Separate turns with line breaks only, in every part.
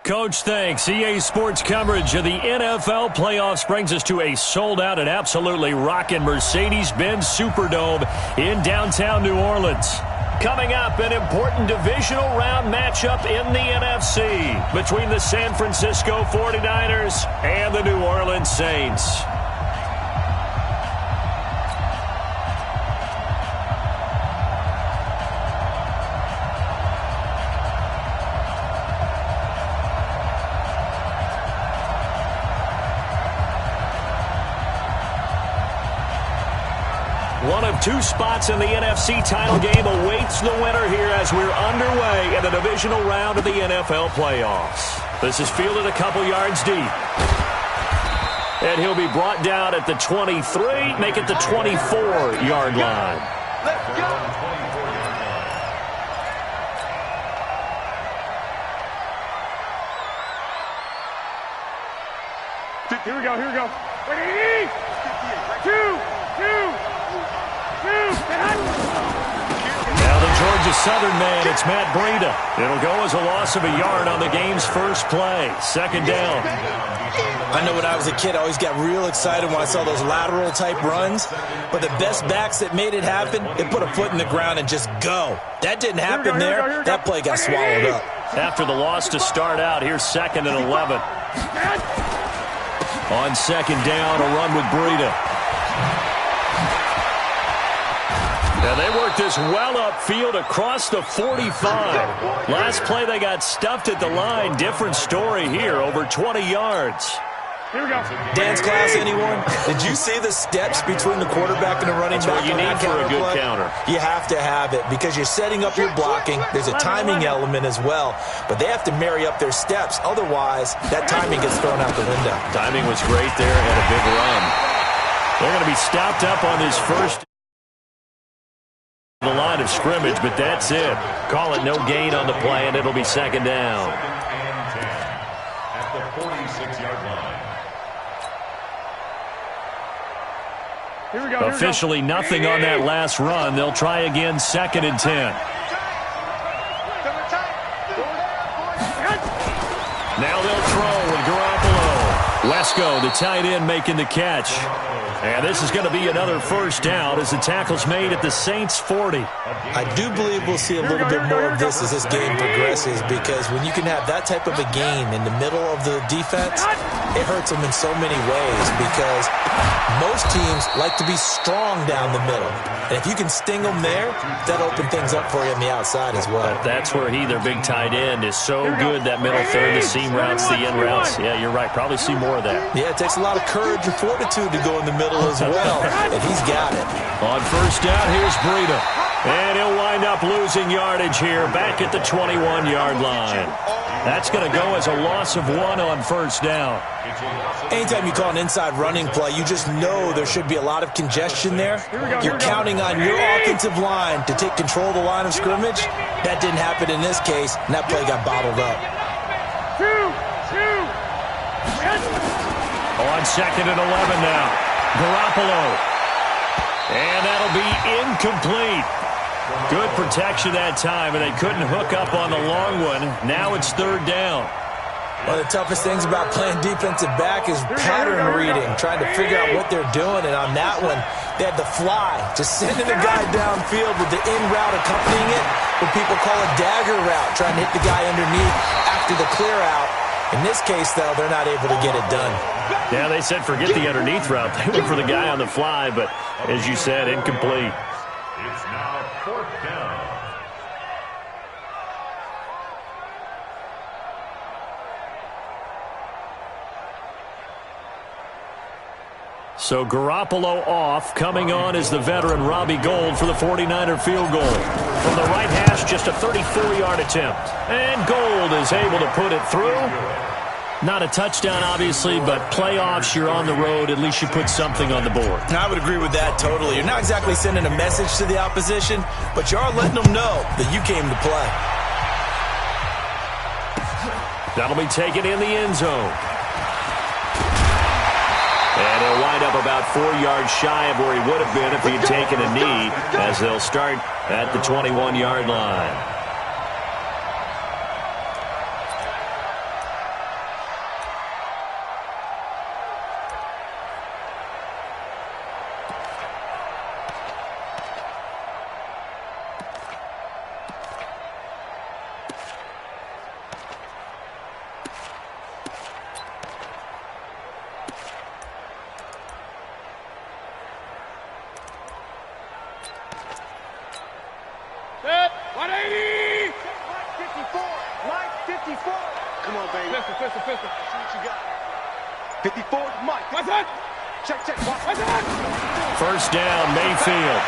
Coach, thanks. EA Sports coverage of the NFL playoffs brings us to a sold-out and absolutely rocking Mercedes-Benz Superdome in downtown New Orleans. Coming up, an important divisional round matchup in the NFC between the San Francisco 49ers and the New Orleans Saints. One of two spots in the NFC title game awaits the winner here as we're underway in the divisional round of the NFL playoffs. This is fielded a couple yards deep. And he'll be brought down at the 23, make it the 24-yard line.
Let's go.
Here we go, here we go. 2.
Now the Georgia Southern man, it's Matt Breida. It'll go as a loss of a yard on the game's first play. Second down.
I know when I was a kid, I always got real excited when I saw those lateral-type runs. But the best backs that made it happen, they put a foot in the ground and just go. That didn't happen there. That play got swallowed up.
After the loss to start out, here's 2nd and 11. On second down, a run with Breida. Now they worked this well upfield across the 45. Last play they got stuffed at the line. Different story here, over 20 yards.
Here we go.
Dance class, anyone? Did you see the steps between the quarterback and the running back?
That's what you need for a good counter.
You have to have it because you're setting up your blocking. There's a timing element as well, but they have to marry up their steps. Otherwise, that timing gets thrown out the window.
Timing was great there and a big run. They're going to be stopped up on this first the line of scrimmage, but that's it. Call it no gain on the play, and it'll be second down.
At the 46-yard line.
Here we go.
Officially nothing on that last run. They'll try again, 2nd and 10. Now they'll throw with Garoppolo. Wesco, the tight end, making the catch. And this is going to be another first down as the tackle's made at the Saints' 40.
I do believe we'll see a little bit more of this as this game progresses because when you can have that type of a gain in the middle of the defense, it hurts them in so many ways because most teams like to be strong down the middle. And if you can sting them there, that'll open things up for you on the outside as well.
But that's where their big tight end, is so good, that middle third, the seam routes, the in routes. Yeah, you're right. Probably see more of that.
Yeah, it takes a lot of courage and fortitude to go in the middle as well, and he's got it.
On first down, here's Breida. And he'll wind up losing yardage here, back at the 21-yard line. That's going to go as a loss of 1 on first down.
Anytime you call an inside running play, you just know there should be a lot of congestion there. You're counting on your offensive line to take control of the line of scrimmage. That didn't happen in this case, and that play got bottled up.
On 2nd and 11 now. Garoppolo. And that'll be incomplete. Good protection that time, and they couldn't hook up on the long one. Now it's 3rd down.
One of the toughest things about playing defensive back is pattern reading, trying to figure out what they're doing. And on that one, they had the fly, just sending a guy downfield with the in route accompanying it, what people call a dagger route, trying to hit the guy underneath after the clear out. In this case, though, they're not able to get it done.
Yeah, they said forget the underneath route. They went for the guy on the fly, but as you said, incomplete.
It's now 4th down.
So Garoppolo off. Coming on is the veteran Robbie Gould for the 49er field goal. From the right hash, just a 34-yard attempt. And Gould is able to put it through. Not a touchdown, obviously, but playoffs, you're on the road. At least you put something on the board.
I would agree with that totally. You're not exactly sending a message to the opposition, but you are letting them know that you came to play.
That'll be taken in the end zone. And he'll wind up about 4 yards shy of where he would have been if he had taken a knee, as they'll start at the 21-yard line.
pistol.
See what you got. 54, Mike.
What's that?
Check.
What's that?
First down, Mayfield.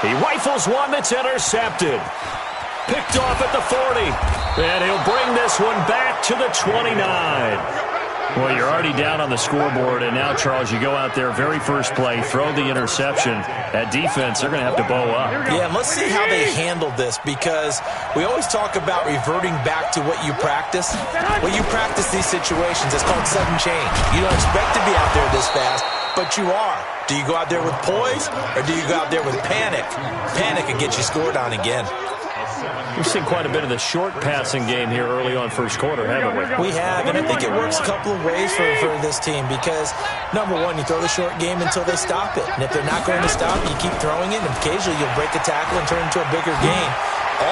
He rifles one that's intercepted. Picked off at the 40. And he'll bring this one back to the 29. Well, you're already down on the scoreboard, and now, Charles, you go out there, very first play, throw the interception. That defense, they're going to have to bow up.
Yeah, and let's see how they handled this, because we always talk about reverting back to what you practice. When you practice these situations, it's called sudden change. You don't expect to be out there this fast, but you are. Do you go out there with poise, or do you go out there with panic? Panic can get you scored on again.
We've seen quite a bit of the short passing game here early on first quarter, haven't we?
We have, and I think it works a couple of ways for this team, because, number one, you throw the short game until they stop it. And if they're not going to stop it, you keep throwing it, and occasionally you'll break a tackle and turn it into a bigger gain.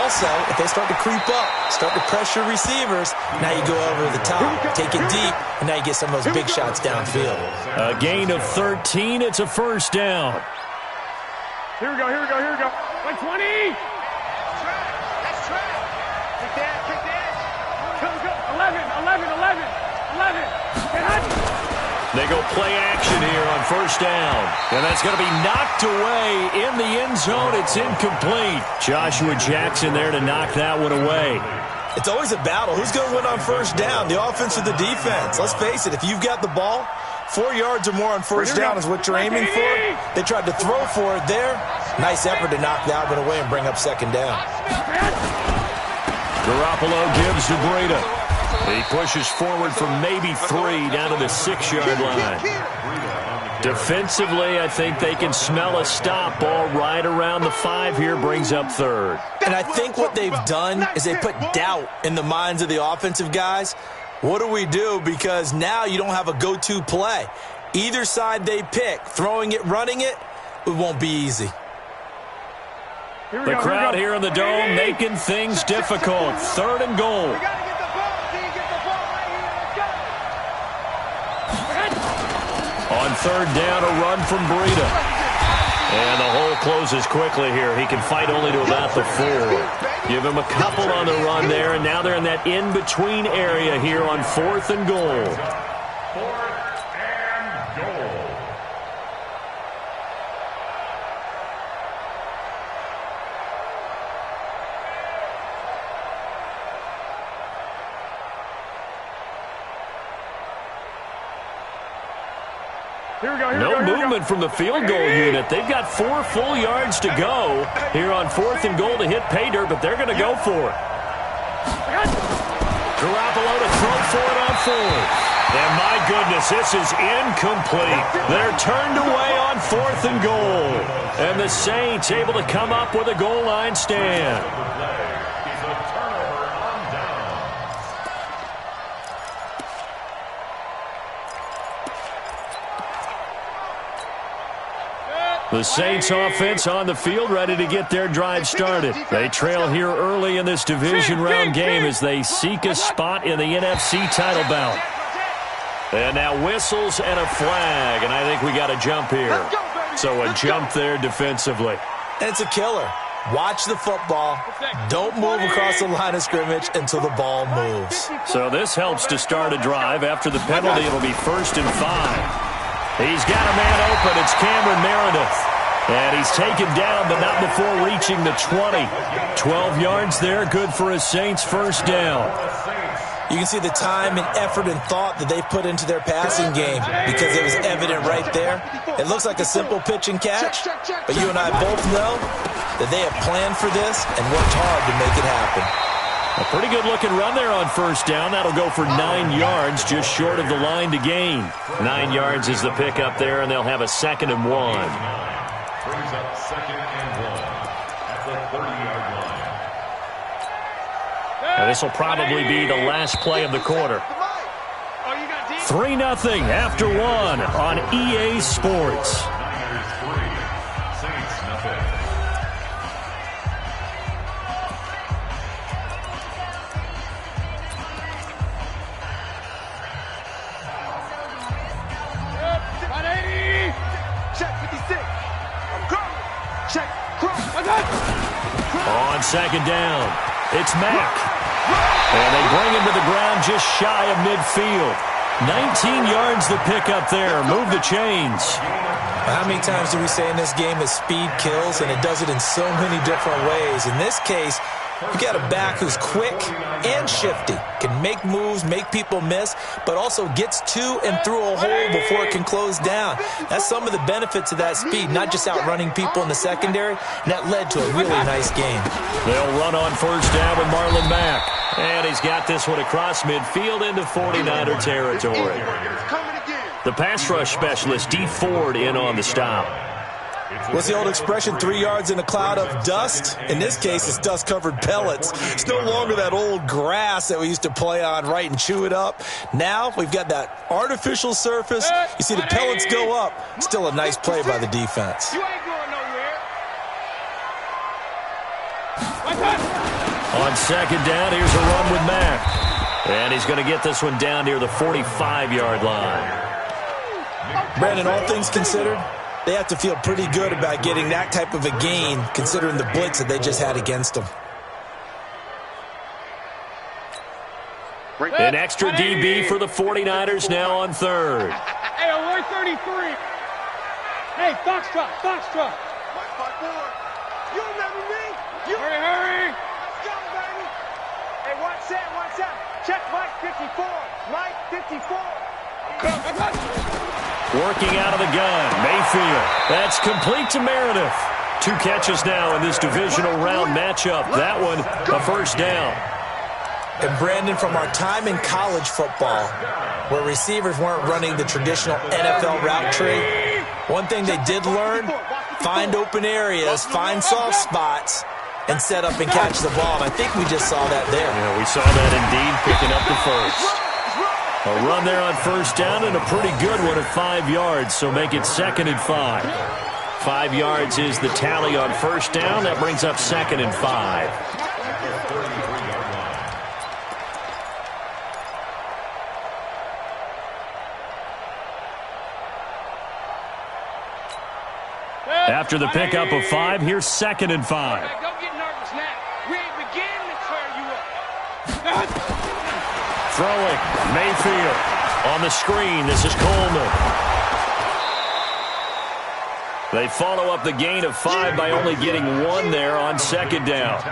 Also, if they start to creep up, start to pressure receivers, now you go over the top, take it deep, and now you get some of those big shots downfield.
A gain of 13, it's a first down.
Here we go. Like 20.
Kick the edge.
Go. 11.
They go play action here on first down. And that's going to be knocked away in the end zone. It's incomplete. Joshua Jackson there to knock that one away.
It's always a battle. Who's going to win on first down, the offense or the defense? Let's face it, if you've got the ball, 4 yards or more on first down is what you're aiming for. They tried to throw for it there. Nice effort to knock that one away and bring up second down.
Garoppolo gives to Breida. He pushes forward from maybe 3 down to the 6-yard line. Defensively, I think they can smell a stop. Ball right around the 5 here, brings up third.
And I think what they've done is they put doubt in the minds of the offensive guys. What do we do? Because now you don't have a go-to play. Either side they pick, throwing it, running it, it won't be easy.
The crowd here in the Dome making things difficult. Third and goal. On third down, a run from Breida. And the hole closes quickly here. He can fight only to about the 4. Give him a couple on the run there, and now they're in that in-between area here on fourth and goal. No movement from the field goal unit. They've got 4 full yards to go here on fourth and goal to hit pay dirt, but they're going to go for it. Garoppolo to throw for it on 4th. And my goodness, this is incomplete. They're turned away on 4th and goal. And the Saints able to come up with a goal line stand. The Saints offense on the field, ready to get their drive started. They trail here early in this division round game as they seek a spot in the NFC title bout. And now whistles and a flag, and I think we got a jump here. So a jump there defensively.
And it's a killer. Watch the football. Don't move across the line of scrimmage until the ball moves.
So this helps to start a drive. After the penalty, it'll be 1st and 5. He's got a man open. It's Cameron Meredith. And he's taken down, but not before reaching the 20. 12 yards there. Good for a Saints first down.
You can see the time and effort and thought that they put into their passing game because it was evident right there. It looks like a simple pitch and catch, but you and I both know that they have planned for this and worked hard to make it happen.
A pretty good-looking run there on first down. That'll go for 9 yards, just short of the line to gain. 9 yards is the pickup there, and they'll have a 2nd and 1.
Brings up 2nd and 1 at the 30-yard line.
And this will probably be the last play of the quarter. 3-0 after 1 on EA Sports.
Niners 3, Saints nothing.
On 2nd down, it's Mack. And they bring him to the ground just shy of midfield. 19 yards to pick up there. Move the chains.
How many times do we say in this game that speed kills, and it does it in so many different ways? In this case, you got a back who's quick and shifty, can make moves, make people miss, but also gets to and through a hole before it can close down. That's some of the benefits of that speed, not just outrunning people in the secondary, and that led to a really nice game.
They'll run on first down with Marlon Mack. And he's got this one across midfield into 49er territory. The pass rush specialist, D. Ford, in on the stop.
What's the old expression, 3 yards in a cloud of dust? In this case, it's dust-covered pellets. It's no longer that old grass that we used to play on, right, and chew it up. Now we've got that artificial surface. You see the pellets go up. Still a nice play by the defense.
You ain't going nowhere.
On second down, here's a run with Mack. And he's going to get this one down near the 45-yard line.
Brandon, all things considered, they have to feel pretty good about getting that type of a gain, considering the blitz that they just had against them.
An extra DB for the 49ers now on third.
Hey, alert 33. Hey, Foxtrot, Foxtrot.
Mike 5-4. You remember me? You
Hurry, hurry.
go, baby. Hey, watch that, watch that. Check Mike 54. Mike 54.
Working out of the gun, Mayfield. That's complete to Meredith. 2 catches now in this divisional round matchup. That one, a first down.
And Brandon, from our time in college football, where receivers weren't running the traditional NFL route tree, one thing they did learn, find open areas, find soft spots, and set up and catch the ball. And I think we just saw that there.
Yeah, we saw that indeed, picking up the first. A run there on first down, and a pretty good one at 5 yards, so make it 2nd and 5. 5 yards is the tally on first down. That brings up 2nd and 5. After the pickup of 5, here's 2nd and 5.
Don't get nervous now. We ain't beginning to clear you up.
Throwing, Mayfield. On the screen, this is Coleman. They follow up the gain of 5 by only getting 1 there on second down.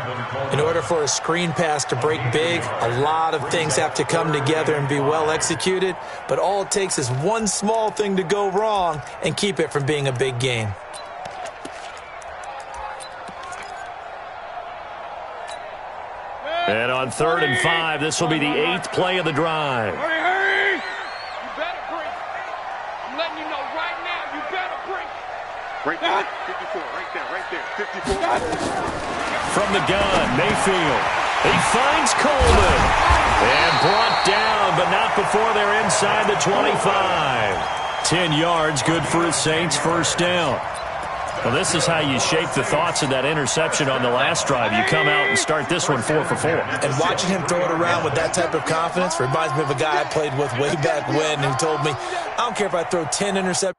In order for a screen pass to break big, a lot of things have to come together and be well executed, but all it takes is one small thing to go wrong and keep it from being a big gain.
And on 3rd and 5, this will be the 8th play of the drive.
Hurry, hurry. You better break. I'm letting you know right now, you better break.
Right there, 54, right there, 54.
From the gun, Mayfield. He finds Coleman. And brought down, but not before they're inside the 25. 10 yards, good for a Saints first down. Well, this is how you shape the thoughts of that interception on the last drive. You come out and start this one 4 for 4.
And watching him throw it around with that type of confidence reminds me of a guy I played with way back when who told me, I don't care if I throw 10 interceptions.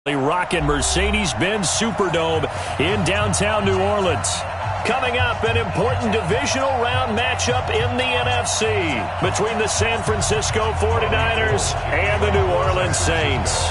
Rockin' Mercedes-Benz Superdome in downtown New Orleans. Coming up, an important divisional round matchup in the NFC between the San Francisco 49ers and the New Orleans Saints.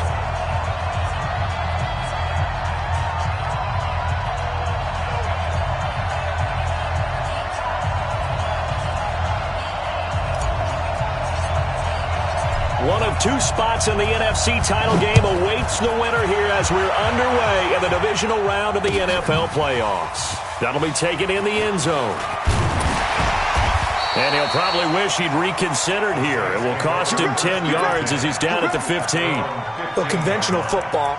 One of two spots in the NFC title game awaits the winner here as we're underway in the divisional round of the NFL playoffs. That'll be taken in the end zone. And he'll probably wish he'd reconsidered here. It will cost him 10 yards as he's down at the 15.
Well, conventional football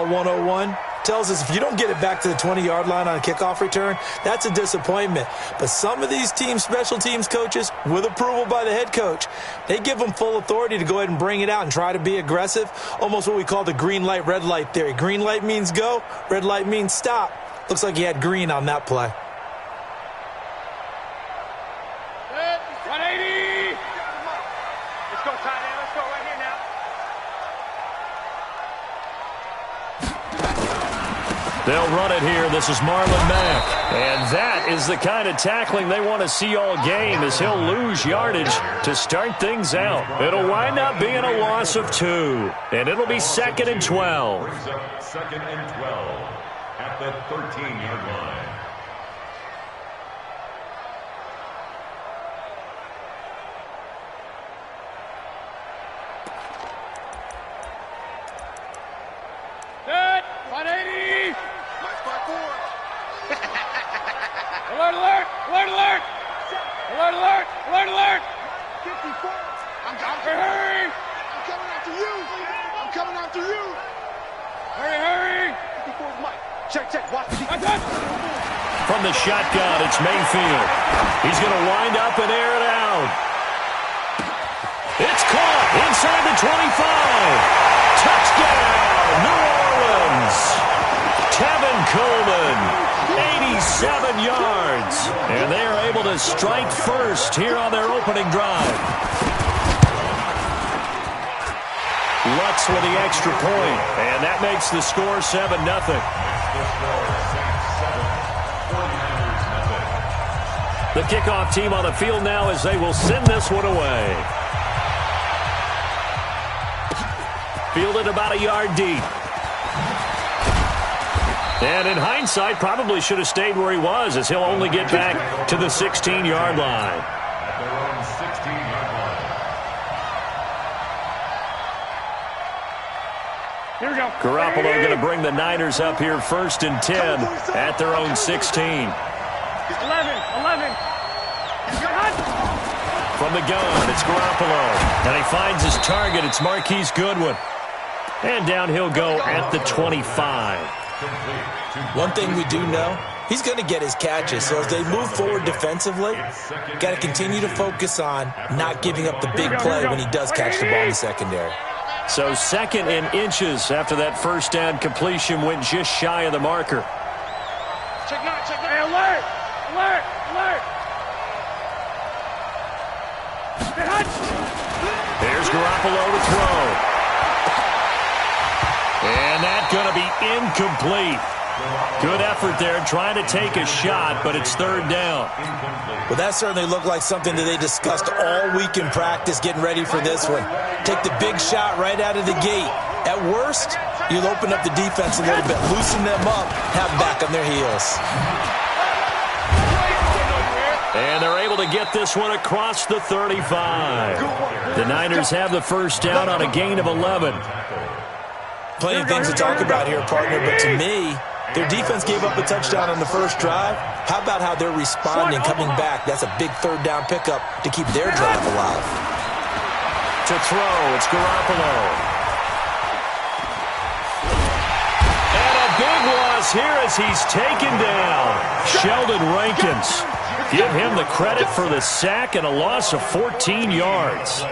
101, tells us if you don't get it back to the 20-yard line on a kickoff return, that's a disappointment. But some of these teams, special teams coaches, with approval by the head coach, they give them full authority to go ahead and bring it out and try to be aggressive, almost what we call the green light, red light theory. Green light means go, red light means stop. Looks like he had green on that play.
180!
Let's go, tight end. Let's go right here now.
They'll run it here. This is Marlon Mack. And that is the kind of tackling they want to see all game as he'll lose yardage to start things out. It'll wind up being a loss of 2. And it'll be 2nd and 12.
Brings up 2nd and 12 at the 13-yard line.
Set! 180!
Nice by 4.
Alert, alert! Alert, alert! Alert, alert! Alert, alert!
54.
Hurry!
I'm coming after you. I'm coming after you.
Hurry, hurry!
54's Mike. Check, check. Watch the
That's it!
From the shotgun, it's Mayfield. He's going to wind up and air it out. It's caught inside the 25. Touchdown, New Orleans. Tevin Coleman, 87 yards. And they are able to strike first here on their opening drive. Lutz with the extra point, and that makes the score 7-0. The kickoff team on the field now as they will send this one away. Fielded about a yard deep. And in hindsight, probably should have stayed where he was as he'll only get back to the 16-yard line.
At their own 16-yard line.
Here we go.
Garoppolo going to bring the Niners up here 1st and 10 at their own 16.
11.
From the gun, it's Garoppolo. And he finds his target. It's Marquise Goodwin. And down he'll go at the 25.
One thing we do know, he's going to get his catches. So as they move forward defensively, got to continue to focus on not giving up the big play when he does catch the ball in the secondary.
So 2nd and inches after that first down completion went just shy of the marker.
Check now, check now. Hey, alert! Alert! Alert!
There's Garoppolo to throw. And that's going to be incomplete. Good effort there trying to take a shot, but it's 3rd down.
Well, that certainly looked like something that they discussed all week in practice getting ready for this one. Take the big shot right out of the gate. At worst, you'll open up the defense a little bit, loosen them up, have them back on their heels.
And they're able to get this one across the 35. The Niners have the first down on a gain of 11.
Plenty of things to talk about here, partner, but to me, their defense gave up a touchdown on the first drive. How about how they're responding, coming back? That's a big 3rd down pickup to keep their drive alive.
To throw, it's Garoppolo. And a big loss here as he's taken down. Sheldon Rankins. Give him the credit for the sack and a loss of 14 yards.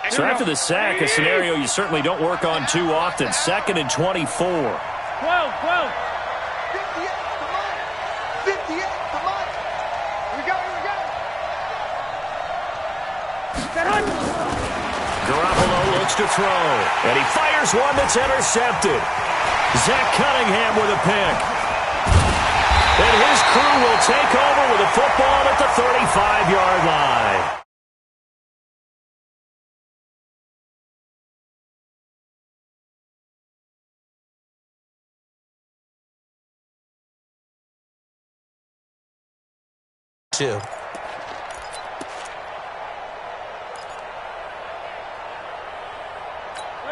So after the sack, a scenario you certainly don't work on too often. 2nd and 24.
12, 12.
58, come on. 58, come on. Here we go, here we go.
Garoppolo looks to throw, and he fires one that's intercepted. Zach Cunningham with a pick. And his crew will take over with a football at the 35-yard line.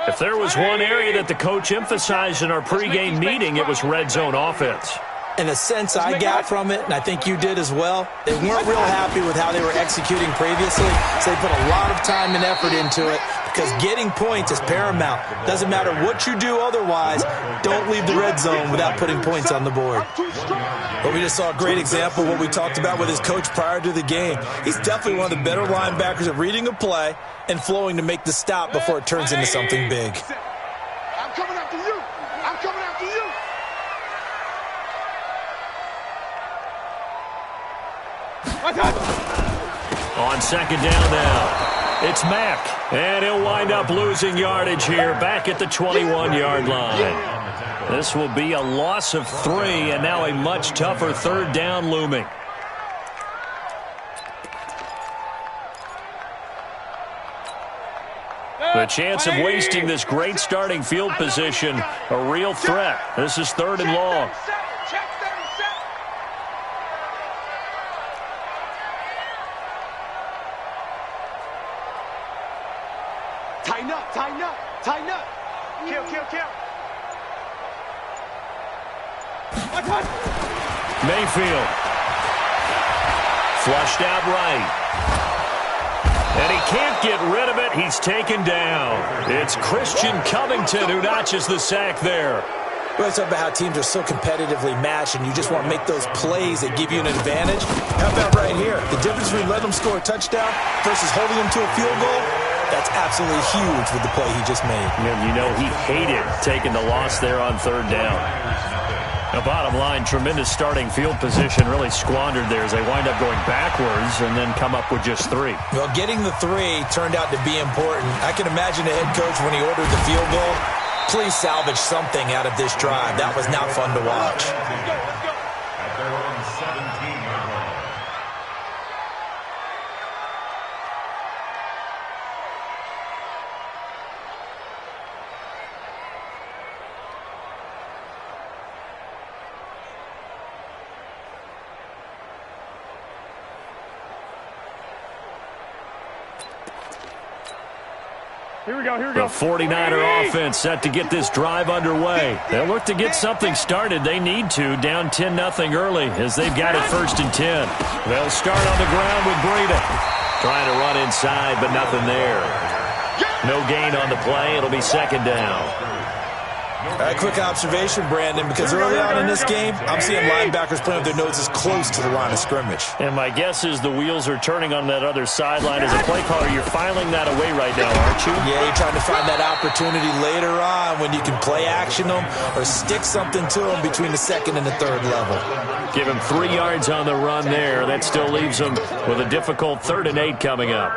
If there was one area that the coach emphasized in our pregame meeting, it was red zone offense.
In a sense I got from it, and I think you did as well, they weren't real happy with how they were executing previously, so they put a lot of time and effort into it because getting points is paramount. Doesn't matter what you do otherwise, don't leave the red zone without putting points on the board. But we just saw a great example of what we talked about with his coach prior to the game. He's definitely one of the better linebackers at reading a play and flowing to make the stop before it turns into something big.
I'm coming after you. I'm coming after you.
On second down now, it's Mack, and he'll wind up losing yardage here back at the 21-yard line. This will be a loss of 3, and now a much tougher third down looming. The chance of wasting this great starting field position, a real threat. This is 3rd and long.
Tighten up, tighten up, tighten up.
Kill, kill, kill.
Mayfield. Flushed out right. And he can't get rid of it. He's taken down. It's Christian Covington who notches the sack there.
We always talk about how teams are so competitively matched and you just want to make those plays that give you an advantage. How about right here? The difference between letting them score a touchdown versus holding them to a field goal, that's absolutely huge with the play he just made.
And you know he hated taking the loss there on 3rd down. The bottom line, tremendous starting field position, really squandered there as they wind up going backwards and then come up with just 3.
Well, getting the 3 turned out to be important. I can imagine the head coach when he ordered the field goal, please salvage something out of this drive. That was not fun to watch.
At their own 17-yard line.
Here we go, here we go.
The 49er offense set to get this drive underway. They'll look to get something started. They need to, down 10-0 early as they've got it 1st and 10. They'll start on the ground with Breida. Trying to run inside, but nothing there. No gain on the play. It'll be 2nd down.
All right, quick observation, Brandon, because early on in this game, I'm seeing linebackers playing with their noses close to the line of scrimmage.
And my guess is the wheels are turning on that other sideline. As a play caller, you're filing that away right now, aren't you?
Yeah, you're trying to find that opportunity later on when you can play action them or stick something to them between the 2nd and the 3rd level.
Give him 3 yards on the run there. That still leaves him with a difficult 3rd and 8 coming up.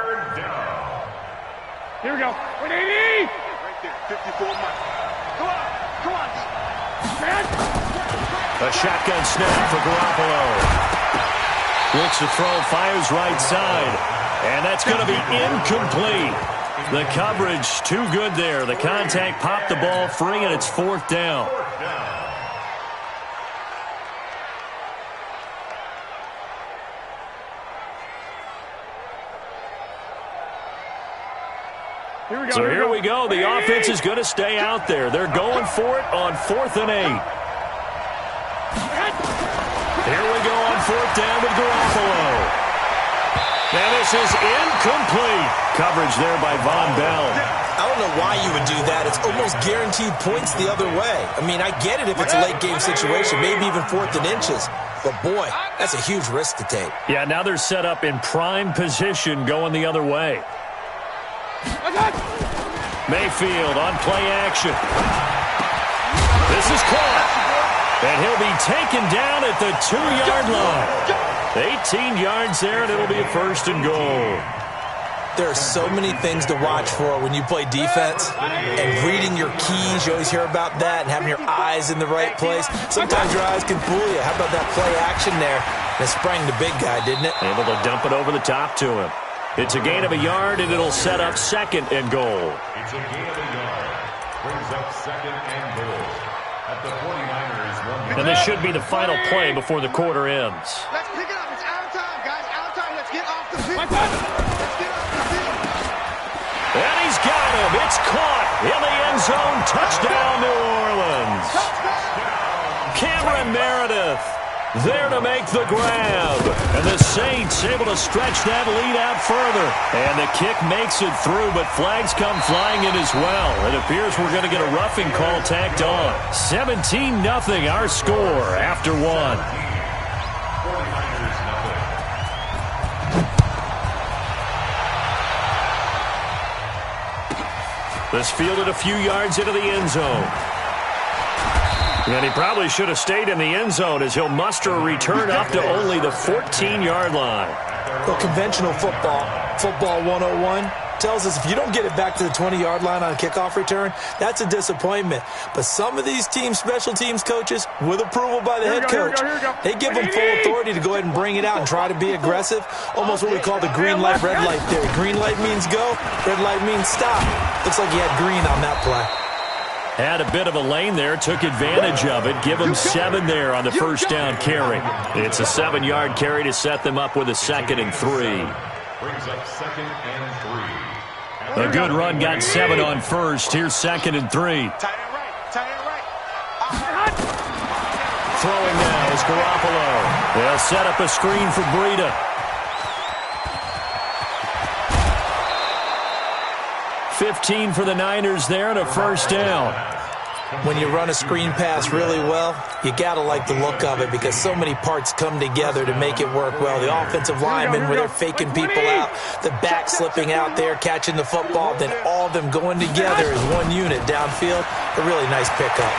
Here we go. 180!
Right there, 54 miles.
Come on, come on.
A shotgun snap for Garoppolo. Looks to throw, fires right side. And that's going to be incomplete. The coverage too good there. The contact popped the ball free, and it's 4th down. So here we go. The offense is going to stay out there. They're going for it on 4th and 8. Here we go on 4th down with Garoppolo. Now this is incomplete. Coverage there by Von Bell.
I don't know why you would do that. It's almost guaranteed points the other way. I mean, I get it if it's a late game situation, maybe even 4th and inches. But, boy, that's a huge risk to take.
Yeah, now they're set up in prime position going the other way. Mayfield on play action. This is caught. And he'll be taken down at the 2-yard line. 18 yards there, and it'll be a 1st and goal.
There are so many things to watch for when you play defense, and reading your keys, you always hear about that, and having your eyes in the right place. Sometimes your eyes can fool you. How about that play action there? It sprang the big guy, didn't it?
Able to dump it over the top to him. It's a gain of a yard, and it'll set up second and goal.
It's a gain of a yard. Brings up second and goal. At the 49ers, 1 yard.
And this should be the final play before the quarter ends.
Let's pick it up. It's out of time, guys. Out of time. Let's get off the field. Let's get off the field.
And he's got him. It's caught in the end zone. Touchdown, New Orleans. Cameron Meredith there to make the grab. And the Saints able to stretch that lead out further. And the kick makes it through, but flags come flying in as well. It appears we're going to get a roughing call tacked on. 17-0 our score after one.
49ers nothing.
This fielded a few yards into the end zone. And he probably should have stayed in the end zone as he'll muster a return up to only the 14-yard line.
Well, conventional football 101, tells us if you don't get it back to the 20-yard line on a kickoff return, that's a disappointment. But some of these special teams coaches, with approval by the head coach, they give them full authority to go ahead and bring it out and try to be aggressive. Almost what we call the green light, red light theory. Green light means go, red light means stop. Looks like he had green on that play.
Had a bit of a lane there, took advantage of it. Give him 7 there on the first down carry. It's a 7-yard carry to set them up with a 2nd and 3.
Brings up 2nd and 3.
A good run got 7 on first. Here's 2nd and 3.
Tight end right. Tight end right.
Throwing now is Garoppolo. They'll set up a screen for Breida. 15 for the Niners there and a first down.
When you run a screen pass really well, you got to like the look of it because so many parts come together to make it work well. The offensive linemen, where they're faking people out, the back slipping out there, catching the football, then all of them going together as one unit downfield. A really nice pickup.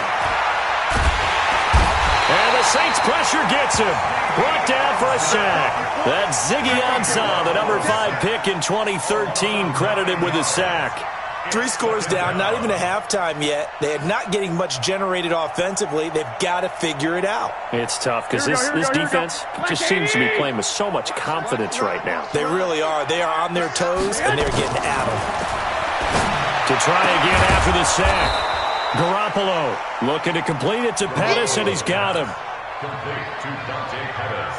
And the Saints pressure gets him. Brought down for a sack. That's Ziggy Ansah, the number 5 pick in 2013, credited with a sack.
3 scores down, not even a halftime yet. They are not getting much generated offensively. They've got to figure it out.
It's tough because this defense just seems to be playing with so much confidence right now.
They really are. They are on their toes, and they're getting at them.
To try again after the sack. Garoppolo looking to complete it to Pettis, and he's got him.
Complete to Dante Pettis.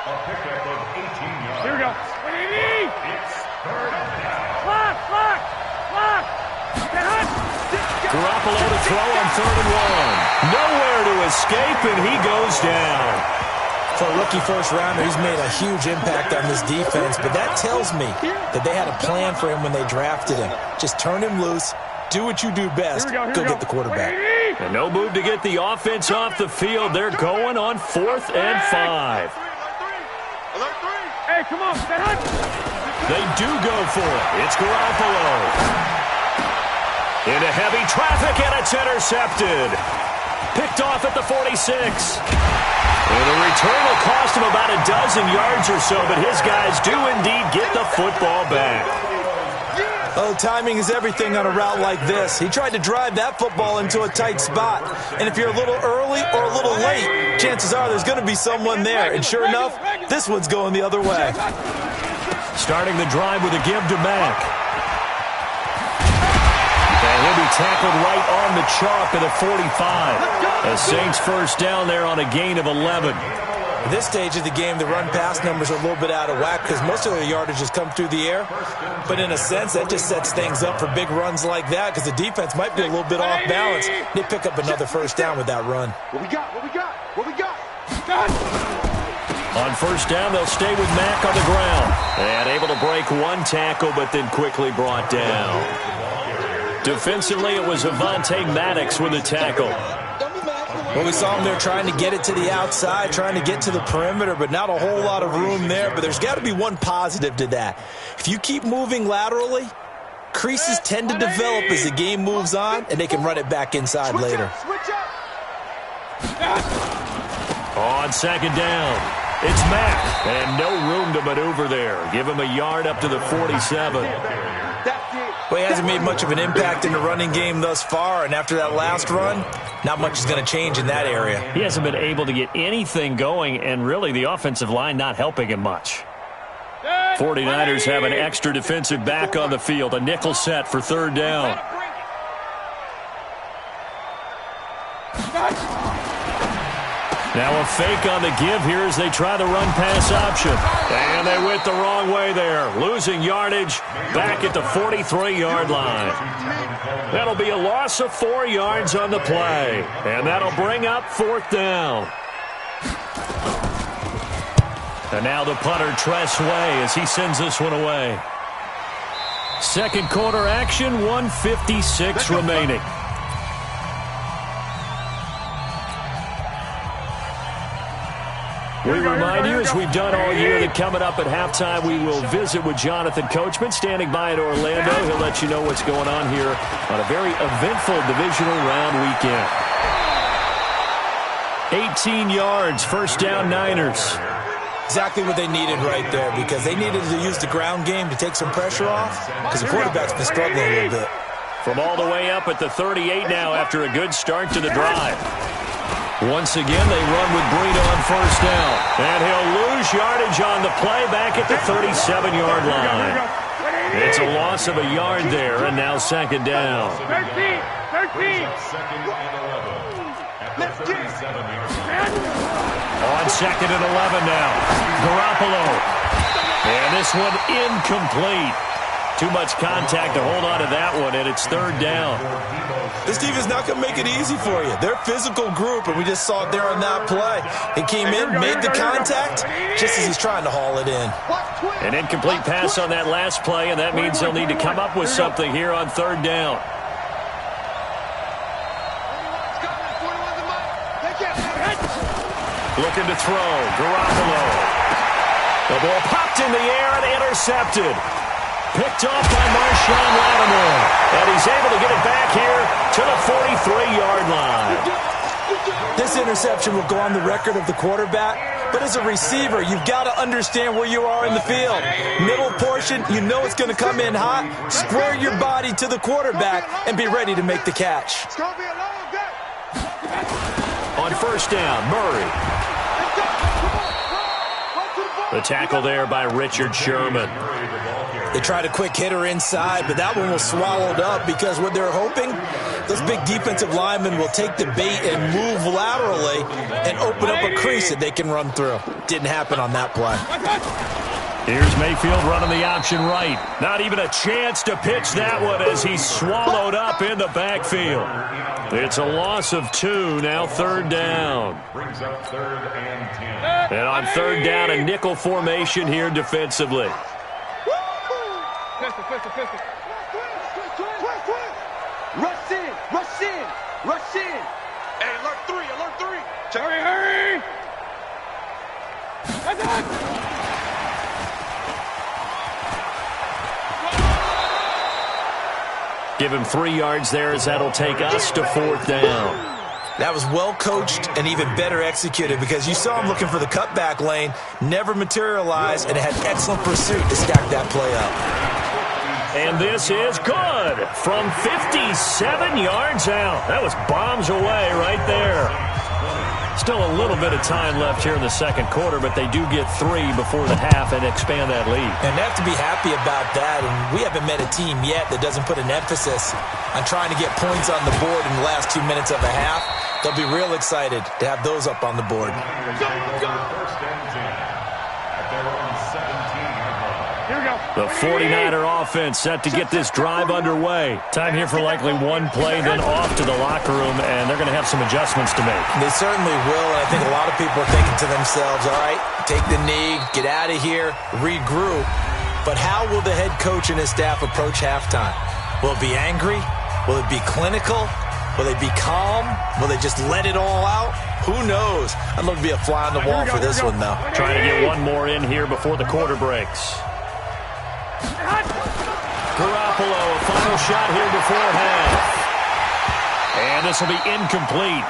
A pickup of 18 yards.
Here we go.
It's 3rd down.
Lock.
Garoppolo to throw on 3rd and 1. Nowhere to escape, and he goes down.
For a rookie first-rounder, he's made a huge impact on this defense, but that tells me that they had a plan for him when they drafted him. Just turn him loose, do what you do best, go get the quarterback.
And no move to get the offense off the field. They're going on 4th and 5.
Hey, come on.
They do go for it. It's Garoppolo. Into heavy traffic, and it's intercepted. Picked off at the 46. And the return will cost him about a dozen yards or so, but his guys do indeed get the football back.
Oh, timing is everything on a route like this. He tried to drive that football into a tight spot. And if you're a little early or a little late, chances are there's going to be someone there. And sure enough, this one's going the other way.
Starting the drive with a give to Mack. And he'll be tackled right on the chalk at the 45. The Saints first down there on a gain of 11.
At this stage of the game, the run-pass numbers are a little bit out of whack because most of the yardage has come through the air. But in a sense, that just sets things up for big runs like that because the defense might be a little bit off balance. They pick up another first down with that run.
What we got?
On first down, they'll stay with Mack on the ground. And able to break one tackle, but then quickly brought down. Defensively, it was Avonte Maddox with a tackle.
Well, we saw him there trying to get it to the outside, trying to get to the perimeter, but not a whole lot of room there. But there's got to be one positive to that. If you keep moving laterally, creases tend to develop as the game moves on, and they can run it back inside later.
Switch up.
On second down, It's Mack, and no room to maneuver there. Give him a yard up to the 47.
Well, he hasn't made much of an impact in the running game thus far, and after that last run, not much is going to change in that area.
He hasn't been able to get anything going, and really the offensive line not helping him much. 49ers have an extra defensive back on the field, a nickel set for third down. Now a fake on the give here as they try the run-pass option. And they went the wrong way there, losing yardage back at the 43-yard line. That'll be a loss of 4 yards on the play, and that'll bring up fourth down. And now the punter, Tress Way, as he sends this one away. Second quarter action, 1:56 remaining. We remind you, as we've done all year, that coming up at halftime, we will visit with Jonathan Coachman, standing by at Orlando. He'll let you know what's going on here on a very eventful divisional round weekend. 18 yards, first down Niners.
Exactly what they needed right there, because they needed to use the ground game to take some pressure off, because the quarterback's been struggling a little bit.
From all the way up at the 38 now after a good start to the drive. Once again, they run with Breida on first down. And he'll lose yardage on the play back at the 37-yard line. It's a loss of a yard there, and now second down.
13.
On second and 11 now. Garoppolo. And this one incomplete. Too much contact to hold on to that one, and it's third down.
This team is not going to make it easy for you. They're a physical group, and we just saw it there on that play. He came in, made the contact, just as he's trying to haul it in.
An incomplete pass on that last play, and that means they'll need to come up with something here on third down. Looking to throw. Garoppolo. The ball popped in the air and intercepted. Picked off by Marshawn Lattimore. And he's able to get it back here to the 43-yard line.
This interception will go on the record of the quarterback, but as a receiver, you've got to understand where you are in the field. Middle portion, you know it's going to come in hot. Square your body to the quarterback and be ready to make the catch.
It's going to be a long day.
On first down, Murray. The tackle there by Richard Sherman.
They tried a quick hitter inside, but that one was swallowed up because what they're hoping, those big defensive linemen will take the bait and move laterally and open up a crease that they can run through. Didn't happen on that play.
Here's Mayfield running the option right. Not even a chance to pitch that one as he's swallowed up in the backfield. It's a loss of 2, now third down.
Brings up third and 10.
And on third down, a nickel formation here defensively.
Pistol.
Rush in.
Hey, alert 3. Hurry.
Give him 3 yards there as that'll take us to fourth down.
That was well coached and even better executed because you saw him looking for the cutback lane, never materialized, and had excellent pursuit to stack that play up.
And this is good from 57 yards out. That was bombs away right there. Still a little bit of time left here in the second quarter, but they do get 3 before the half and expand that lead.
And they have to be happy about that, and we haven't met a team yet that doesn't put an emphasis on trying to get points on the board in the last 2 minutes of a half. They'll be real excited to have those up on the board.
First and 10 at their own 17-yard line.
Here we go.
The 49er offense set to get this drive underway. Time here for likely one play, then off to the locker room, and they're going to have some adjustments to make.
They certainly will, and I think a lot of people are thinking to themselves, all right, take the knee, get out of here, regroup. But how will the head coach and his staff approach halftime? Will it be angry? Will it be clinical? Will they be calm? Will they just let it all out? Who knows? I'd love to be a fly on the wall for this one, though.
Trying to get one more in here before the quarter breaks. Garoppolo, a final shot here before half. And this will be incomplete.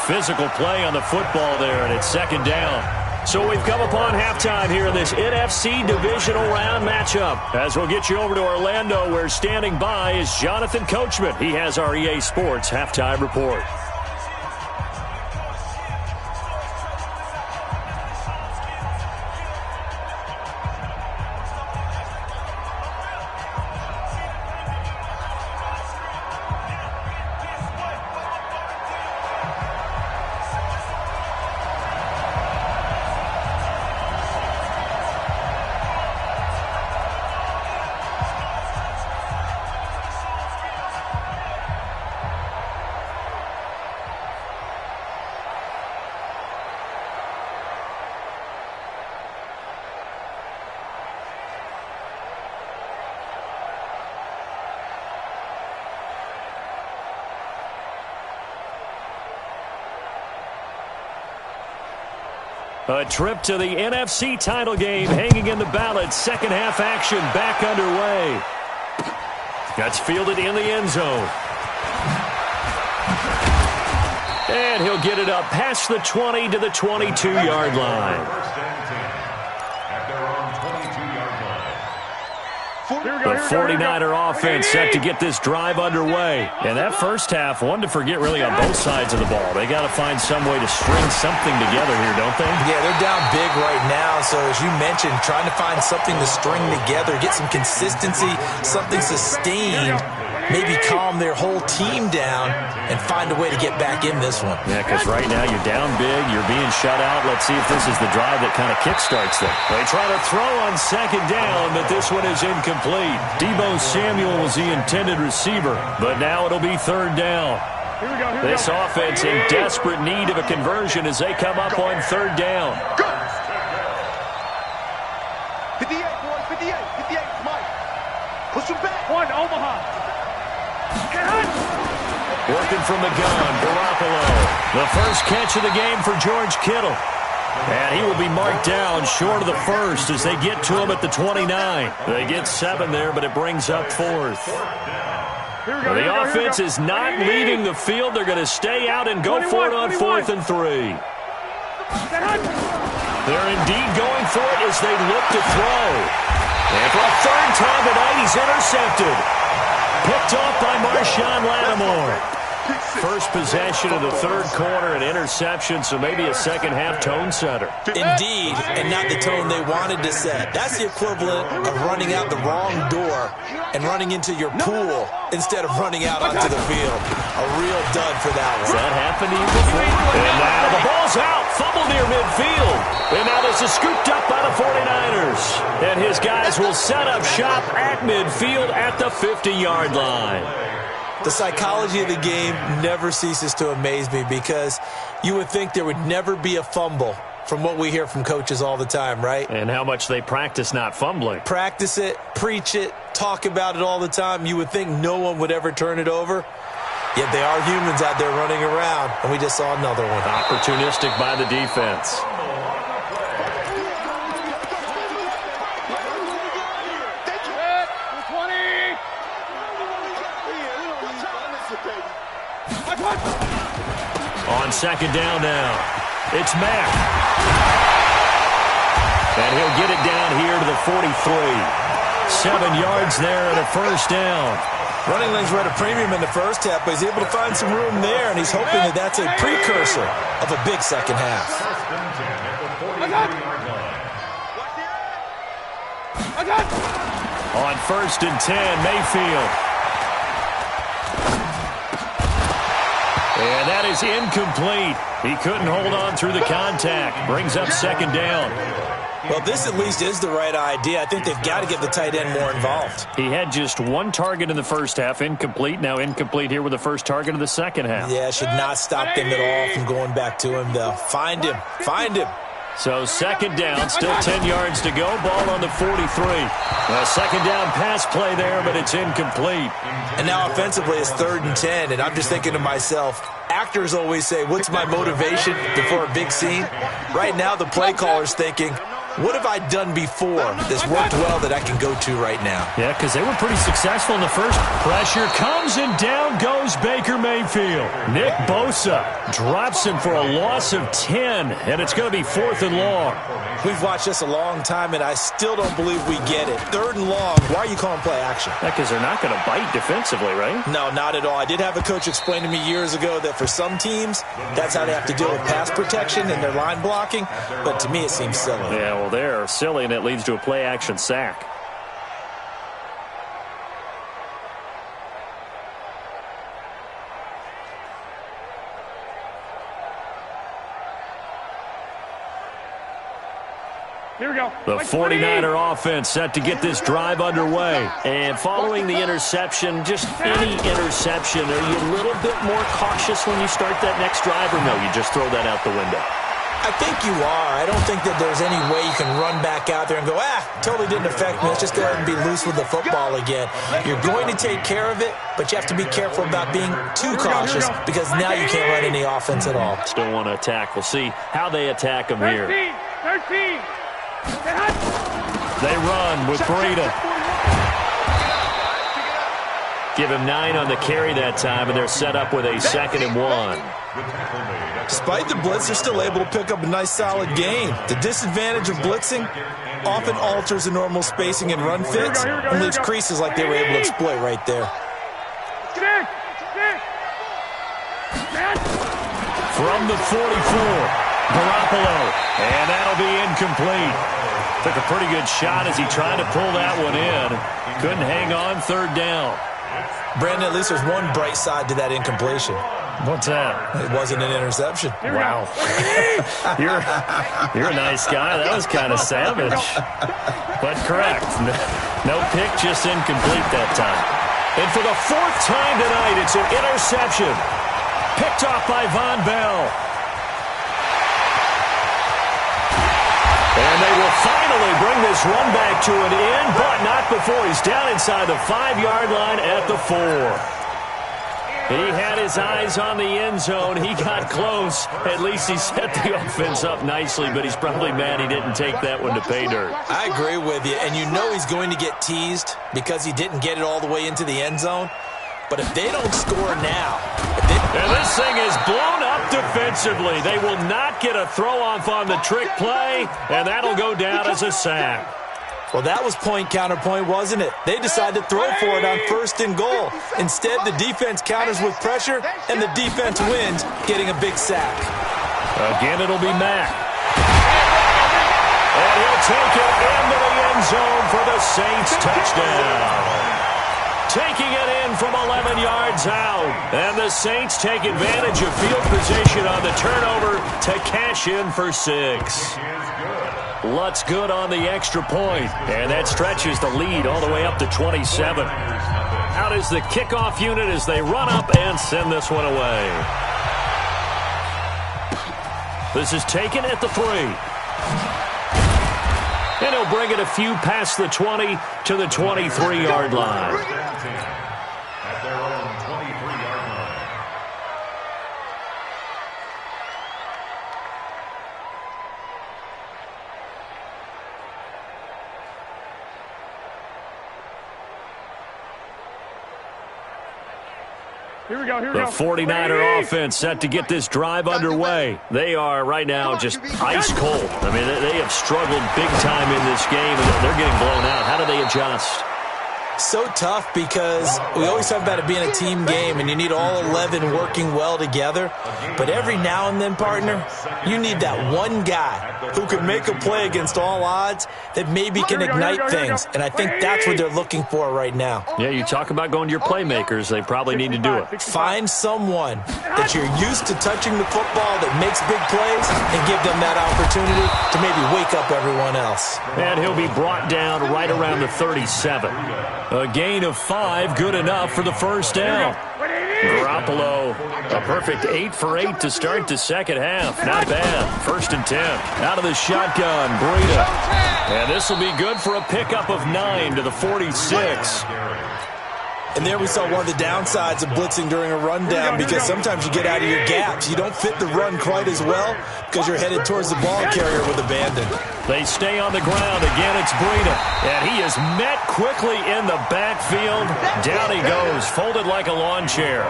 Physical play on the football there, and it's second down. So we've come upon halftime here in this NFC divisional round matchup. As we'll get you over to Orlando, where standing by is Jonathan Coachman. He has our EA Sports halftime report. A trip to the NFC title game hanging in the balance. Second half action back underway. That's fielded in the end zone. And he'll get it up past the 20 to the 22-yard line. The 49er offense set to get this drive underway. And that first half, one to forget really on both sides of the ball. They got to find some way to string something together here, don't they?
Yeah, they're down big right now. So as you mentioned, trying to find something to string together, get some consistency, something sustained, maybe calm their whole team down and find a way to get back in this one.
Yeah, because right now you're down big, you're being shut out. Let's see if this is the drive that kind of kickstarts them. They try to throw on second down, but this one is incomplete. Deebo Samuel was the intended receiver, but now it'll be third down. This offense in desperate need of a conversion as they come up on third down.
58, boy, 58, 58, Mike. Push him back. One, Omaha.
Working from the gun, Garoppolo. The first catch of the game for George Kittle. And he will be marked down short of the first as they get to him at the 29. They get 7 there, but it brings up fourth. The offense is not leaving the field. They're going to stay out and go for it on 4th and 3. They're indeed going for it as they look to throw. And for a third time tonight, he's intercepted. Picked off by Marshawn Lattimore. First possession of the third quarter, an interception, so maybe a second-half tone setter.
Indeed, and not the tone they wanted to set. That's the equivalent of running out the wrong door and running into your pool instead of running out onto the field. A real dud for that one.
Has that happened to you before? And now the ball's out, fumble near midfield. And now this is scooped up by the 49ers. And his guys will set up shop at midfield at the 50-yard line.
The psychology of the game never ceases to amaze me because you would think there would never be a fumble from what we hear from coaches all the time, right?
And how much they practice not fumbling.
Practice it, preach it, talk about it all the time. You would think no one would ever turn it over. Yet they are humans out there running around, and we just saw another one.
Opportunistic by the defense. On second down now, it's Mack. And he'll get it down here to the 43. 7 yards there and a first down.
Running lanes were at a premium in the first half, but he's able to find some room there, and he's hoping that that's a precursor of a big second half.
On 1st and 10, Mayfield. And that is incomplete. He couldn't hold on through the contact. Brings up second down.
Well, this at least is the right idea. I think they've got to get the tight end more involved.
He had just 1 target in the first half, incomplete. Now incomplete here with the first target of the second half.
Yeah, should not stop them at all from going back to him, though. Find him. Find him.
So second down, still 10 yards to go. Ball on the 43. A second down pass play there, but it's incomplete.
And now offensively it's 3rd and 10, and I'm just thinking to myself, actors always say, what's my motivation before a big scene? Right now the play caller's thinking, What have I done before that's worked well that I can go to right now?
Yeah, because they were pretty successful in the first. Pressure comes, and down goes Baker Mayfield. Nick Bosa drops him for a loss of 10, and it's going to be 4th and long.
We've watched this a long time, and I still don't believe we get it. 3rd and long. Why are you calling play action?
Yeah, because they're not going to bite defensively, right?
No, not at all. I did have a coach explain to me years ago that for some teams, that's how they have to deal with pass protection and their line blocking. But to me, it seems silly.
Yeah, well, they're silly, and it leads to a play-action sack.
Here we go.
The 49er offense set to get this drive underway. And following the interception, just any interception, are you a little bit more cautious when you start that next drive, or no, you just throw that out the window?
I think you are. I don't think that there's any way you can run back out there and go, totally didn't affect me. Let's just go ahead and be loose with the football again. You're going to take care of it, but you have to be careful about being too cautious because now you can't run any offense at all.
Still want to attack. We'll see how they attack them here.
13.
They run with Breida. Give him 9 on the carry that time, and they're set up with a 2nd and 1.
Despite the blitz, they're still able to pick up a nice, solid gain. The disadvantage of blitzing often alters the normal spacing and run fits and leaves creases like they were able to exploit right there.
From the 44. Garoppolo, and that'll be incomplete. Took a pretty good shot as he tried to pull that one in. Couldn't hang on, 3rd down.
Brandon, at least there's one bright side to that incompletion.
What's that?
It wasn't an interception.
Wow. You're a nice guy. That was kind of savage. But correct. No pick, just incomplete that time. And for the 4th time tonight, it's an interception. Picked off by Von Bell. And they will finally bring this run back to an end, but not before he's down inside the 5-yard line at the 4. He had his eyes on the end zone. He got close. At least he set the offense up nicely, but he's probably mad he didn't take that one to pay dirt.
I agree with you, and you know he's going to get teased because he didn't get it all the way into the end zone. But if they don't score now...
And this thing is blown up defensively. They will not get a throw-off on the trick play, and that'll go down as a sack.
Well, that was point-counterpoint, wasn't it? They decided to throw for it on 1st and goal. Instead, the defense counters with pressure, and the defense wins, getting a big sack.
Again, it'll be Mack. And he'll take it into the end zone for the Saints touchdown. Taking it in from 11 yards out. And the Saints take advantage of field position on the turnover to cash in for 6. Lutz good on the extra point. And that stretches the lead all the way up to 27. Out is the kickoff unit as they run up and send this one away. This is taken at the 3. And he'll bring it a few past the 20 to the 23-yard line.
At their own 23-yard line.
Here we go.
The 49er offense set to get this drive underway. They are right now just ice cold. I mean, they have struggled big time in this game, and they're getting blown out. How do they adjust?
So tough because we always talk about it being a team game and you need all 11 working well together. But every now and then, partner, you need that one guy who can make a play against all odds that maybe can ignite things. And I think that's what they're looking for right now.
Yeah, you talk about going to your playmakers. They probably need to do it.
Find someone that you're used to touching the football that makes big plays and give them that opportunity to maybe wake up everyone else.
And he'll be brought down right around the 37. A gain of 5, good enough for the first down. Garoppolo, a perfect 8 for 8 to start the second half. Not bad. 1st and 10. Out of the shotgun, Breida. And this will be good for a pickup of 9 to the 46.
And there we saw one of the downsides of blitzing during a rundown, because sometimes you get out of your gaps. You don't fit the run quite as well because you're headed towards the ball carrier with abandon.
They stay on the ground. Again, it's Breida. And he is met quickly in the backfield. Down he goes, folded like a lawn chair.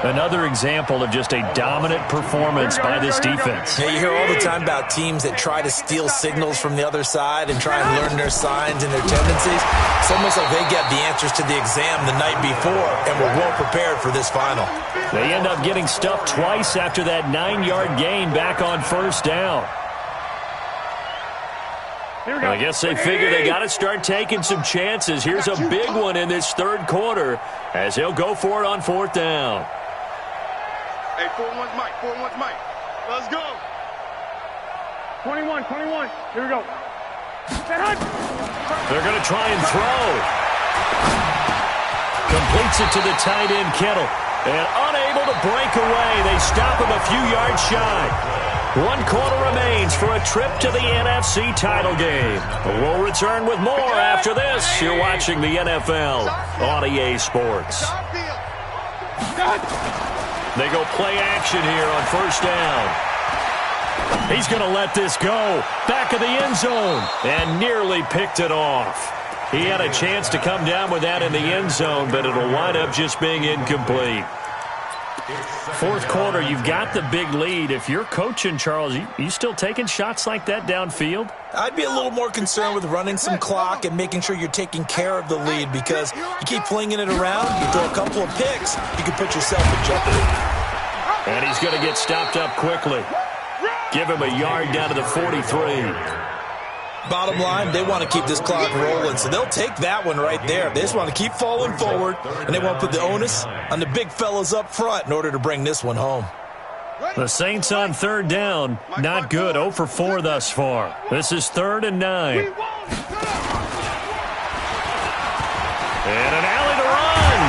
Another example of just a dominant performance by this defense.
Yeah, you hear all the time about teams that try to steal signals from the other side and try and learn their signs and their tendencies. It's almost like they get the answers to the exam the night before and were well prepared for this final.
They end up getting stuffed twice after that 9-yard gain back on first down. I guess they figure they got to start taking some chances. Here's a big one in this third quarter as he'll go for it on fourth down.
Hey, 4-1's Mike. 4-1's Mike. Let's go.
21. Here we go.
They're going to try and throw. Completes it to the tight end, Kittle. And unable to break away. They stop him a few yards shy. 1 quarter remains for a trip to the NFC title game. We'll return with more after this. You're watching the NFL on EA Sports. They go play action here on first down. He's going to let this go. Back of the end zone. And nearly picked it off. He had a chance to come down with that in the end zone, but it'll wind up just being incomplete. Fourth quarter, you've got the big lead. If you're coaching, Charles, you still taking shots like that downfield?
I'd be a little more concerned with running some clock and making sure you're taking care of the lead, because you keep flinging it around, you throw a couple of picks, you can put yourself in jeopardy.
And he's going to get stopped up quickly. Give him a yard down to the 43.
Bottom line, they want to keep this clock rolling, so they'll take that one right there. They just want to keep falling forward, and they want to put the onus on the big fellas up front in order to bring this one home.
The Saints on third down, not good, 0 for 4 thus far. This is 3rd and 9. And an alley to run.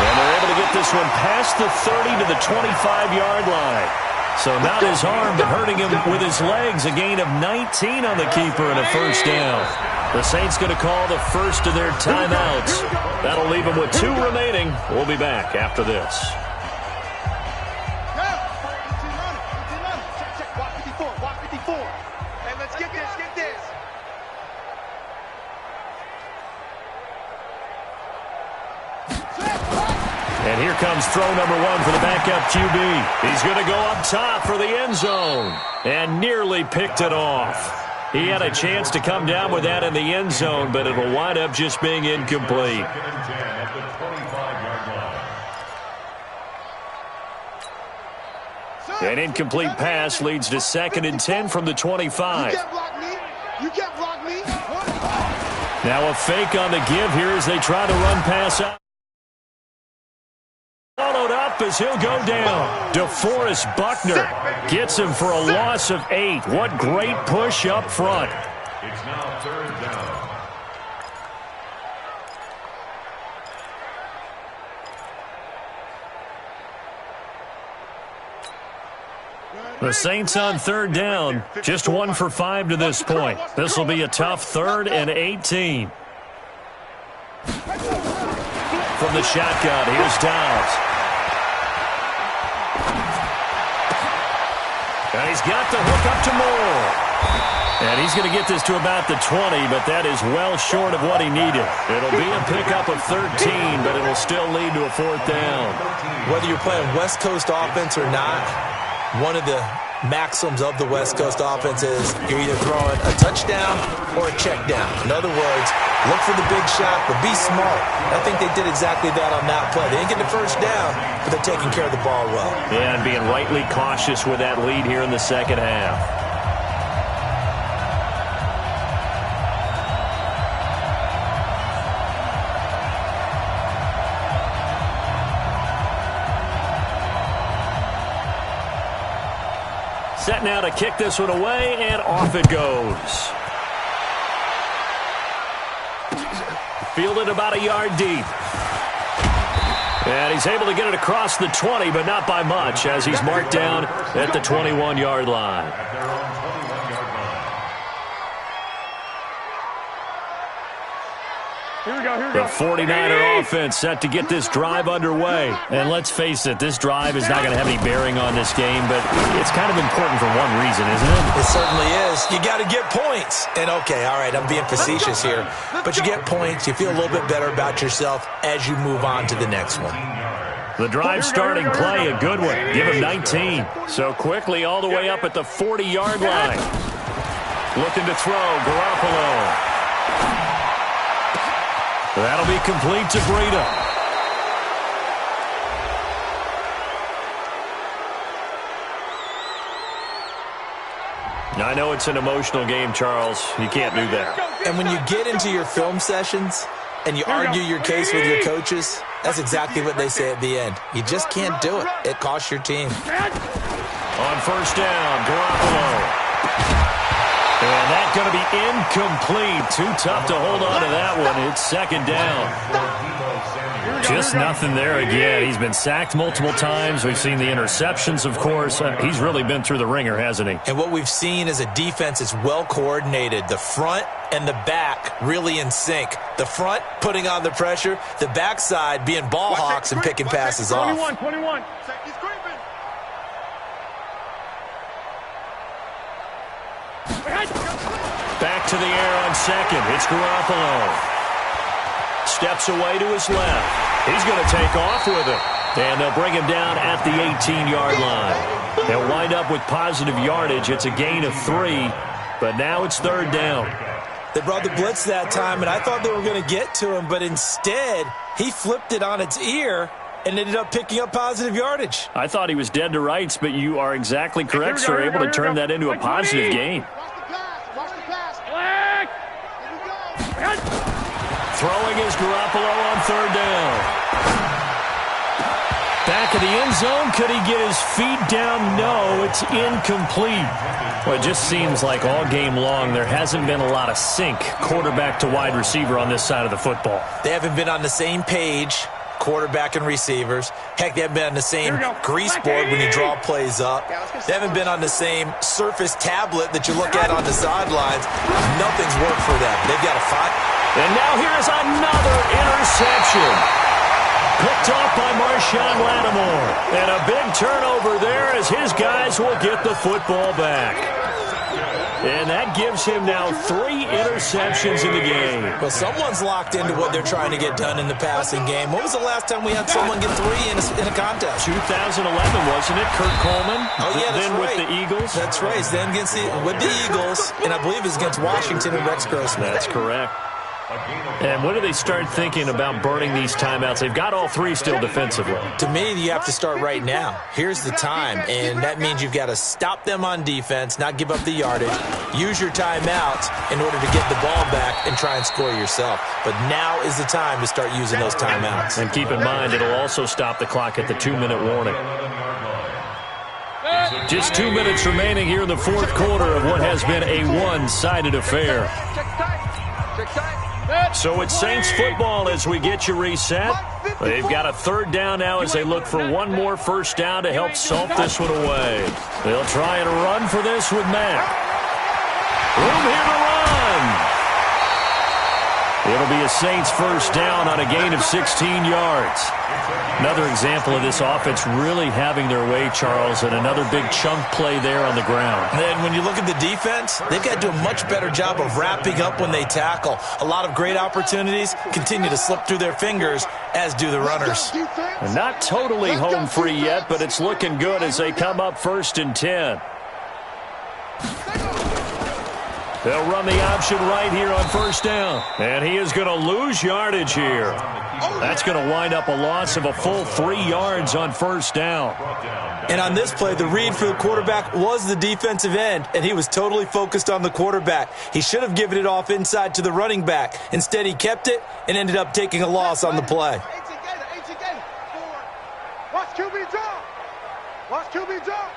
And they're able to get this one past the 30 to the 25-yard line. So not his arm, but hurting him with his legs. A gain of 19 on the keeper and a first down. The Saints going to call the first of their timeouts. That'll leave them with 2 remaining. We'll be back after this.
Walk 54. Hey, let's get this.
And here comes throw number 1 for the backup QB. He's going to go up top for the end zone. And nearly picked it off. He had a chance to come down with that in the end zone, but it'll wind up just being incomplete. An incomplete pass leads to 2nd and 10 from the 25.
You can't block me.
Now a fake on the give here as they try to run pass out. Followed up as he'll go down. DeForest Buckner gets him for a loss of 8. What great push up front.
It's now 3rd down.
The Saints on 3rd down, just 1 for 5 to this point. This will be a tough 3rd and 18. From the shotgun, here's Downs. And he's got the hook up to Moore. And he's going to get this to about the 20, but that is well short of what he needed. It'll be a pickup of 13, but it'll still lead to a 4th down.
Whether you're playing West Coast offense or not, one of the maxims of the West Coast offense is you're either throwing a touchdown or a check down. In other words, look for the big shot, but be smart. I think they did exactly that on that play. They didn't get the first down, but they're taking care of the ball well.
Yeah, and being rightly cautious with that lead here in the second half. Set now to kick this one away, and off it goes. Fielded about a yard deep. And he's able to get it across the 20, but not by much, as he's marked down at the 21-yard line.
At their own 21-yard
The 49er offense set to get this drive underway. And let's face it, this drive is not going to have any bearing on this game, but it's kind of important for one reason, isn't it?
It certainly is. You got to get points. And, okay, all right, I'm being facetious here. But you get points. You feel a little bit better about yourself as you move on to the next one.
The drive starting play, a good one. Give him 19. So quickly all the way up at the 40-yard line. Looking to throw, Garoppolo. That'll be complete to Breida. I know it's an emotional game, Charles. You can't do that.
And when you get into your film sessions and you argue your case with your coaches, that's exactly what they say at the end. You just can't do it. It costs your team.
On first down, Garoppolo. And that's going to be incomplete. Too tough to hold on to that one. It's second down. Just nothing there again. He's been sacked multiple times. We've seen the interceptions, of course. He's really been through the ringer, hasn't he?
And what we've seen is a defense that's well coordinated. The front and the back really in sync. The front putting on the pressure. The backside being ball hawks and picking passes off.
21.
Back to the air on second. It's Garoppolo. Steps away to his left. He's going to take off with it. And they'll bring him down at the 18-yard line. They'll wind up with positive yardage. It's a gain of 3, but now it's third down.
They brought the blitz that time, and I thought they were going to get to him, but instead he flipped it on its ear and ended up picking up positive yardage.
I thought he was dead to rights, but you are exactly correct, sir. Able to turn that into a positive gain. Throwing is Garoppolo on third down. Back of the end zone. Could he get his feet down? No, it's incomplete. Well, it just seems like all game long there hasn't been a lot of sync quarterback to wide receiver on this side of the football.
They haven't been on the same page, quarterback and receivers. Heck, they haven't been on the same grease board when you draw plays up. They haven't been on the same Surface tablet that you look at on the sidelines. Nothing's worked for them. They've got to fight.
And now here's another interception. Picked off by Marshawn Lattimore. And a big turnover there as his guys will get the football back. And that gives him now 3 interceptions in the game.
Well, someone's locked into what they're trying to get done in the passing game. When was the last time we had someone get 3 in a contest?
2011, wasn't it? Kurt Coleman?
Oh, yeah, that's
then
right.
with the Eagles?
That's right. Then with the Eagles, and I believe it's against Washington and Rex Grossman.
That's correct. And when do they start thinking about burning these timeouts? They've got all 3 still defensively.
To me, you have to start right now. Here's the time, and that means you've got to stop them on defense, not give up the yardage, use your timeouts in order to get the ball back and try and score yourself. But now is the time to start using those timeouts.
And keep in mind, it'll also stop the clock at the 2-minute warning. Just 2 minutes remaining here in the fourth quarter of what has been a one-sided affair. So it's Saints football as we get you reset. They've got a third down now as they look for one more first down to help salt this one away. They'll try and run for this with Mack. Room here to run. It'll be a Saints first down on a gain of 16 yards. Another example of this offense really having their way, Charles, and another big chunk play there on the ground.
And when you look at the defense, they've got to do a much better job of wrapping up when they tackle. A lot of great opportunities continue to slip through their fingers, as do the runners.
And not totally home free yet, but it's looking good as they come up 1st and 10. They'll run the option right here on first down. And he is going to lose yardage here. That's going to wind up a loss of a full 3 yards on first down.
And on this play, the read for the quarterback was the defensive end, and he was totally focused on the quarterback. He should have given it off inside to the running back. Instead, he kept it and ended up taking a loss on the play.
Watch QB jump. Watch QB jump.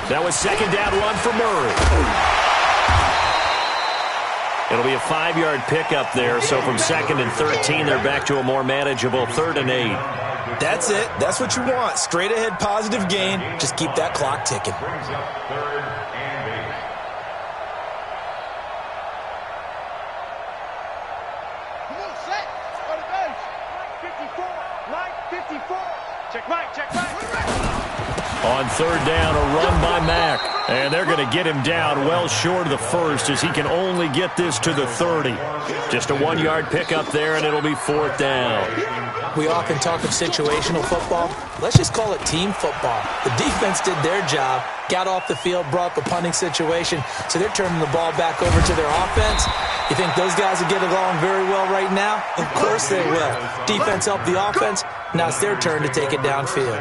That was second down run for Murray. It'll be a 5-yard pickup there, so from 2nd and 13, they're back to a more manageable 3rd and 8.
That's it. That's what you want. Straight ahead positive gain. Just keep that clock ticking.
54. Check Mike, check Mike.
On third down, a run by Mack. And they're going to get him down well short of the first as he can only get this to the 30. Just a 1-yard pickup there, and it'll be fourth down.
We often talk of situational football. Let's just call it team football. The defense did their job, got off the field, brought the punting situation, so they're turning the ball back over to their offense. You think those guys will get along very well right now? Of course they will. Defense helped the offense. Now it's their turn to take it downfield.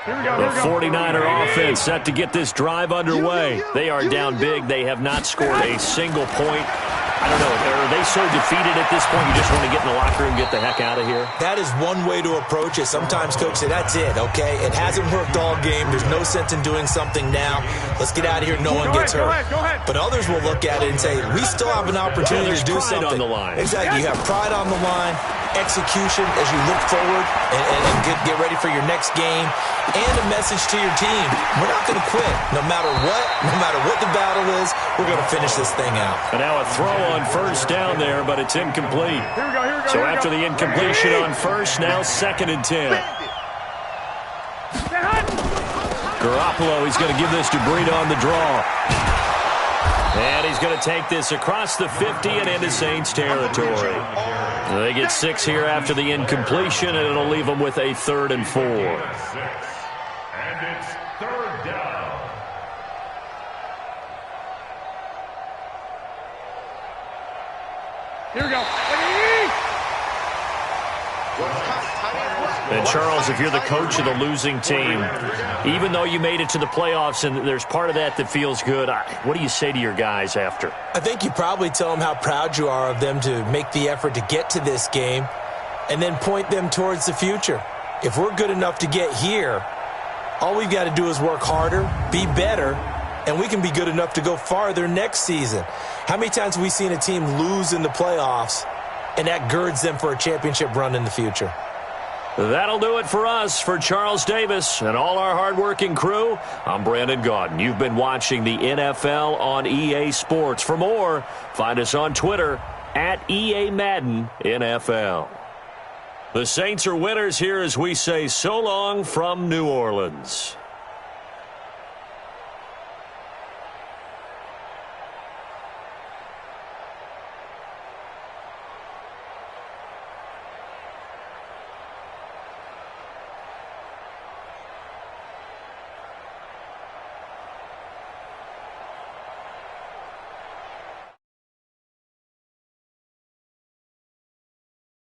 The 49er offense set to get this drive underway. They are down big. They have not scored a single point. I don't know. Are they so defeated at this point you just want to get in the locker room and get the heck out of here?
That is one way to approach it. Sometimes coach say, that's it, okay? It hasn't worked all game. There's no sense in doing something now. Let's get out of here. No one gets hurt.
Go ahead.
But others will look at it and say, we still have an opportunity to do something.
On the line.
Exactly. You have pride on the line, execution as you look forward and get ready for your next game, and a message to your team. We're not going to quit. No matter what the battle is, we're going to finish this thing out.
And now a throw on first down there, but it's incomplete.
Here we go.
So after the incompletion on first, now 2nd and 10. Garoppolo, he's going to give this to Breida on the draw. And he's going to take this across the 50 and into Saints territory. They get 6 here after the incompletion, and it'll leave them with a 3rd and 4.
And it's 3rd down.
Here we go.
And Charles, if you're the coach of the losing team, even though you made it to the playoffs and there's part of that feels good, what do you say to your guys after?
I think you probably tell them how proud you are of them to make the effort to get to this game and then point them towards the future. If we're good enough to get here, all we've got to do is work harder, be better, and we can be good enough to go farther next season. How many times have we seen a team lose in the playoffs, and that girds them for a championship run in the future?
That'll do it for us. For Charles Davis and all our hardworking crew, I'm Brandon Gaudin. You've been watching the NFL on EA Sports. For more, find us on Twitter at EA Madden NFL. The Saints are winners here as we say so long from New Orleans.